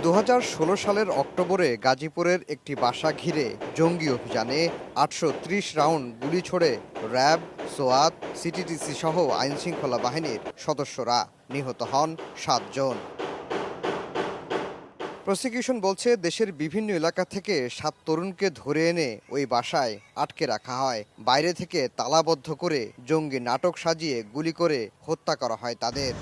2016 সালের অক্টোবরে গাজীপুরের একটি বাসা ঘিরে জঙ্গি অভিযানে 830 রাউন্ড গুলি ছোড়ে র্যাব, সোয়াত, সিটিটিসি সহ আইনশৃঙ্খলা বাহিনীর সদস্যরা। নিহত হন 7 জন। প্রসিকিউশন বলছে, দেশের বিভিন্ন এলাকা থেকে 7 তরুণকে ধরে এনে ওই বাসায় আটকে রাখা হয়। বাইরে থেকে তালাবদ্ধ করে জঙ্গি নাটক সাজিয়ে গুলি করে হত্যা করা হয় তাদের।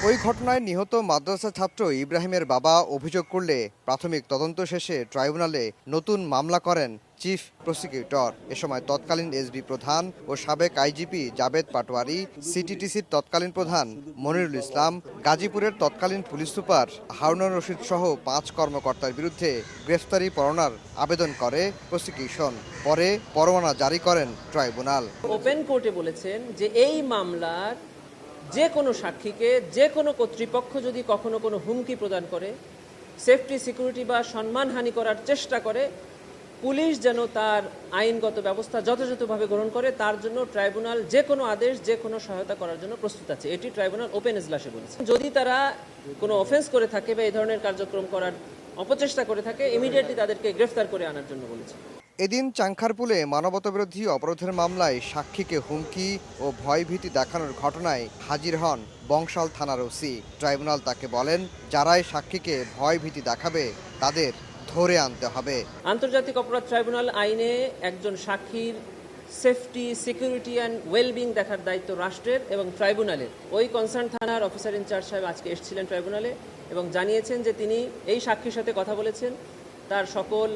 ওই ঘটনায় নিহত মাদ্রাসা ছাত্র ইব্রাহিমের বাবা অভিযোগ করলে প্রাথমিক তদন্ত শেষে ট্রাইব্যুনালে নতুন মামলা করেন চিফ প্রসিকিউটর। এ সময় তৎকালীন এসবি প্রধান ও সাবেক আইজিপি জাবেদ পাটোয়ারি, সিটিটিসির তৎকালীন প্রধান মনিরুল ইসলাম, গাজীপুরের তৎকালীন পুলিশ সুপার হারুনুর রশিদ সহ 5 কর্মকর্তার বিরুদ্ধে গ্রেফতারি পরোয়ানার আবেদন করে প্রসিকিউশন। পরে পরোয়ানা জারি করেন ট্রাইব্যুনাল। ওপেন কোর্টে বলেছেন যে এই মামলার যে কোনো সাক্ষীকে যে কোনো কর্তৃপক্ষ যদি কখনো কোনো হুমকি প্রদান করে, সেফটি সিকিউরিটি বা সম্মানহানি করার চেষ্টা করে, পুলিশ যেন তার আইনগত ব্যবস্থা যথাযথভাবে গ্রহণ করে, তার জন্য ট্রাইব্যুনাল যে কোনো আদেশ, যে কোনো সহায়তা করার জন্য প্রস্তুত আছে। এটি ট্রাইব্যুনাল ওপেন এজলাসে বলেছে। যদি তারা কোনো অফেন্স করে থাকে বা এই ধরনের কার্যক্রম করার অপচেষ্টা করে থাকে, ইমিডিয়েটলি তাদেরকে গ্রেফতার করে আনার জন্য বলেছে। এদিন চাংখারপুলে মানবতাবিরোধী অপরাধের মামলায় সাক্ষীকে হুমকি ও ভয়ভীতি দেখানোর ঘটনায় হাজির হন বংশাল থানার ওসি। ট্রাইব্যুনাল তাকে বলেন, যারাই সাক্ষীকে ভয়ভীতি দেখাবে তাদের ধরে আনতে হবে। আন্তর্জাতিক অপরাধ ট্রাইব্যুনাল আইনে একজন সাক্ষীর সেফটি, সিকিউরিটি অ্যান্ড ওয়েলবিং দেখার দায়িত্ব রাষ্ট্রের এবং ট্রাইব্যুনালের। ওই কনসার্ন থানার অফিসার ইনচার্জ সাহেব আজকে এসেছিলেন ট্রাইব্যুনালে এবং জানিয়েছেন যে তিনি এই সাক্ষীর সাথে কথা বলেছেন, তার সকল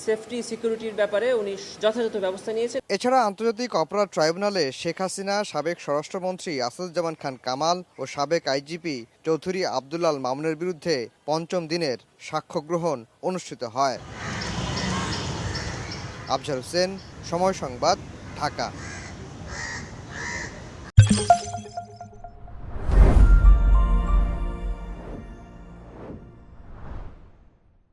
সেফটি সিকিউরিটির ব্যাপারে উনি যথাযথ ব্যবস্থা নিয়েছেন। এছাড়া আন্তর্জাতিক অপরাধ ট্রাইব্যুনালে শেখ হাসিনা, সাবেক স্বরাষ্ট্রমন্ত্রী আসাদুজ্জামান খান কামাল ও সাবেক আইজিপি চৌধুরী আব্দুল্লাল মামুনের বিরুদ্ধে 5ম দিনের সাক্ষ্য গ্রহণ অনুষ্ঠিত হয়। আফজার হোসেন, সময় সংবাদ, ঢাকা।